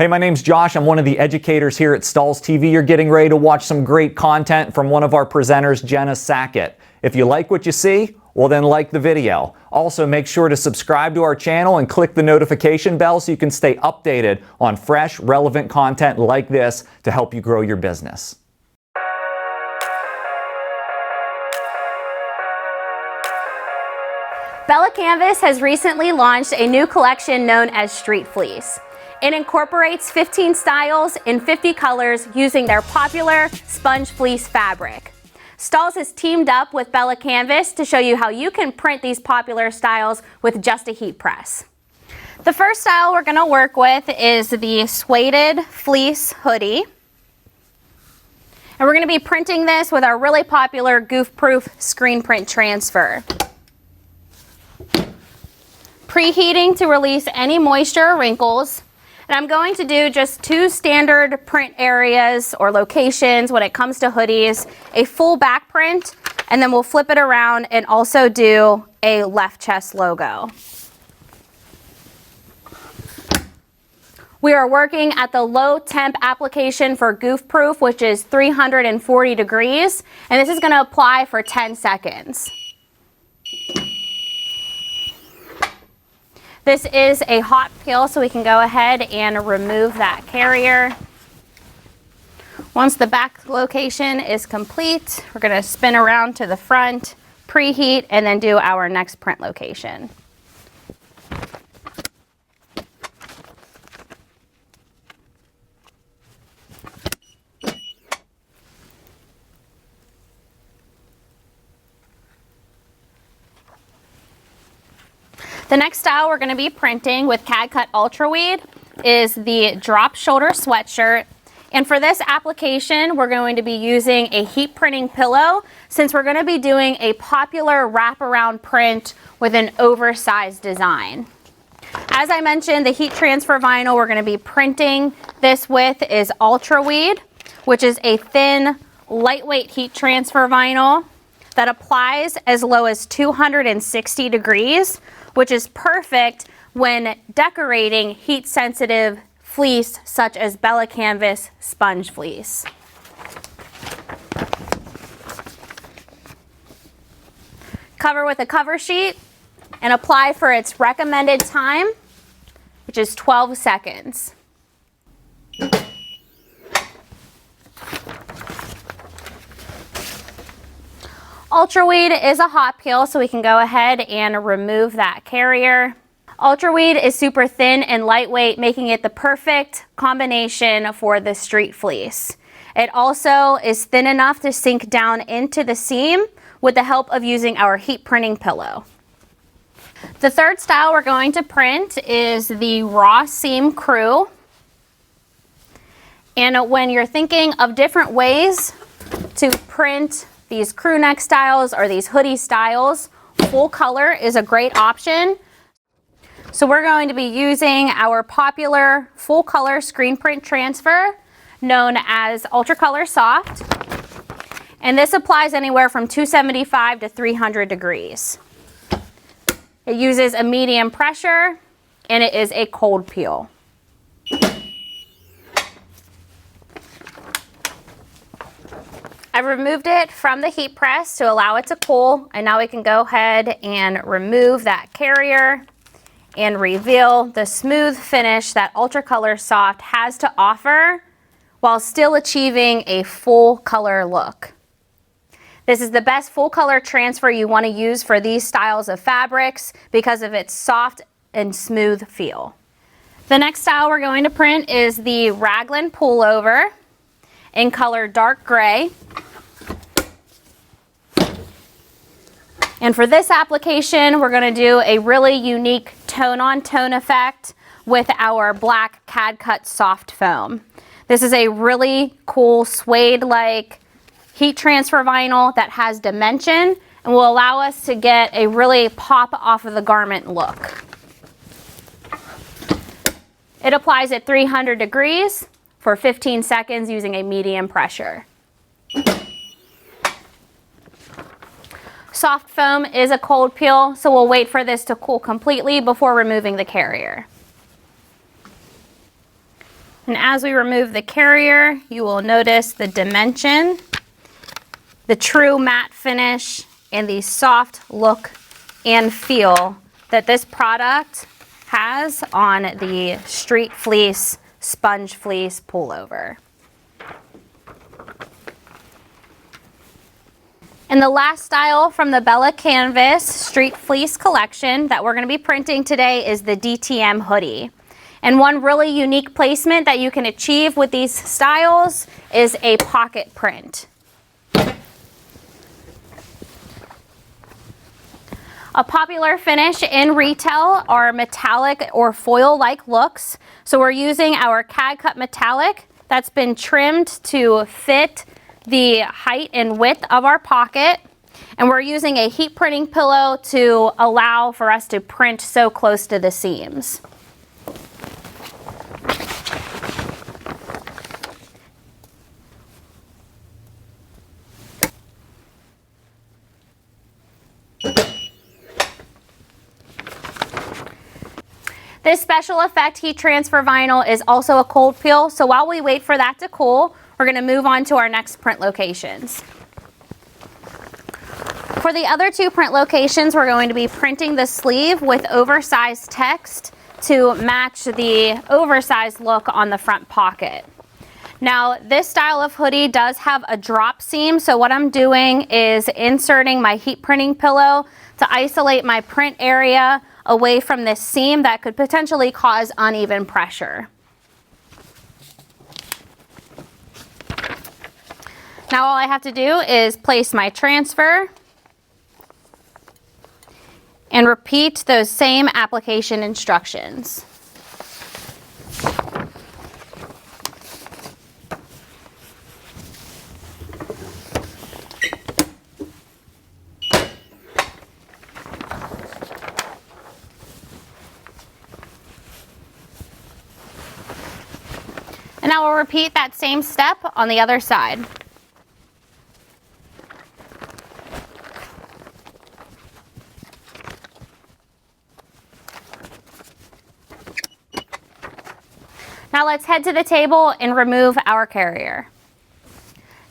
Hey, my name's Josh. I'm one of the educators here at Stahls TV. You're getting ready to watch some great content from one of our presenters, Jenna. If you like what you see, well then like the video. Also, make sure to subscribe to our channel and click the notification bell so you can stay updated on fresh, relevant content like this to help you grow your business. BELLA+CANVAS has recently launched a new collection known as Street Fleece. It incorporates 15 styles in 50 colors using their popular sponge fleece fabric. Stahls has teamed up with BELLA+CANVAS to show you how you can print these popular styles with just a heat press. The first style we're going to work with is the Sueded fleece hoodie. And we're going to be printing this with our really popular goof-proof screen print transfer. Preheating to release any moisture or wrinkles. And I'm going to do just 2 standard print areas or locations when it comes to hoodies, a full back print, and then we'll flip it around and also do a left chest logo. We are working at the low temp application for goof proof, which is 340 degrees, and this is going to apply for 10 seconds. This is a hot peel, so we can go ahead and remove that carrier. Once the back location is complete, we're going to spin around to the front, preheat, and then do our next print location. The next style we're going to be printing with CAD Cut Ultra Weed is the drop shoulder sweatshirt. And for this application, we're going to be using a heat printing pillow since we're going to be doing a popular wraparound print with an oversized design. As I mentioned, the heat transfer vinyl we're going to be printing this with is Ultra Weed, which is a thin, lightweight heat transfer vinyl that applies as low as 260 degrees, which is perfect when decorating heat-sensitive fleece such as BELLA+CANVAS sponge fleece. Cover with a cover sheet and apply for its recommended time, which is 12 seconds. Ultra Weed is a hot peel, so we can go ahead and remove that carrier. Ultra Weed is super thin and lightweight, making it the perfect combination for the Street Fleece. It also is thin enough to sink down into the seam with the help of using our heat printing pillow. The third style we're going to print is the raw seam crew. And when you're thinking of different ways to print these crew neck styles or these hoodie styles, full color is a great option. So we're going to be using our popular full color screen print transfer known as Ultra Color Soft. And this applies anywhere from 275 to 300 degrees. It uses a medium pressure and it is a cold peel. I've removed it from the heat press to allow it to cool, and now we can go ahead and remove that carrier and reveal the smooth finish that Ultra Color Soft has to offer while still achieving a full color look. This is the best full color transfer you want to use for these styles of fabrics because of its soft and smooth feel. The next style we're going to print is the raglan pullover in color dark gray. And for this application, we're going to do a really unique tone-on-tone effect with our black CAD Cut soft foam. This is a really cool suede-like heat transfer vinyl that has dimension and will allow us to get a really pop off of the garment look. It applies at 300 degrees for 15 seconds using a medium pressure. Soft foam is a cold peel, so we'll wait for this to cool completely before removing the carrier. And as we remove the carrier, you will notice the dimension, the true matte finish, and the soft look and feel that this product has on the Street Fleece sponge fleece pullover. And the last style from the BELLA+CANVAS Street Fleece collection that we're going to be printing today is the DTM hoodie. And one really unique placement that you can achieve with these styles is a pocket print. A popular finish in retail are metallic or foil-like looks. So we're using our CAD cut metallic that's been trimmed to fit the height and width of our pocket. And we're using a heat printing pillow to allow for us to print so close to the seams. This special effect heat transfer vinyl is also a cold peel, so while we wait for that to cool, we're going to move on to our next print locations. For the other two print locations, we're going to be printing the sleeve with oversized text to match the oversized look on the front pocket. Now, this style of hoodie does have a drop seam, so what I'm doing is inserting my heat printing pillow to isolate my print area away from this seam that could potentially cause uneven pressure. Now all I have to do is place my transfer and repeat those same application instructions. And now we'll repeat that same step on the other side. Now let's head to the table and remove our carrier.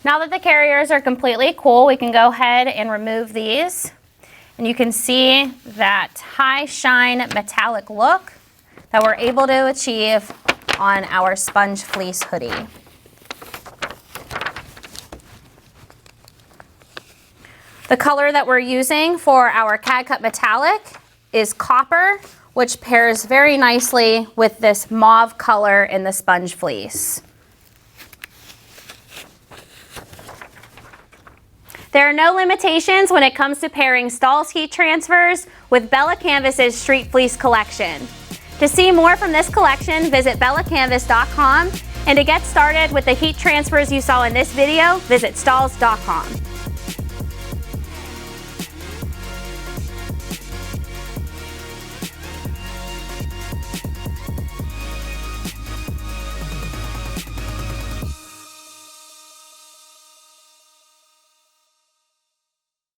Now that the carriers are completely cool, we can go ahead and remove these. And you can see that high shine metallic look that we're able to achieve on our sponge fleece hoodie. The color that we're using for our CAD cut metallic is copper, which pairs very nicely with this mauve color in the sponge fleece. There are no limitations when it comes to pairing Stahls heat transfers with BELLA+CANVAS's Street Fleece collection. To see more from this collection, visit BELLA+CANVAS.com, and to get started with the heat transfers you saw in this video, visit Stahls.com.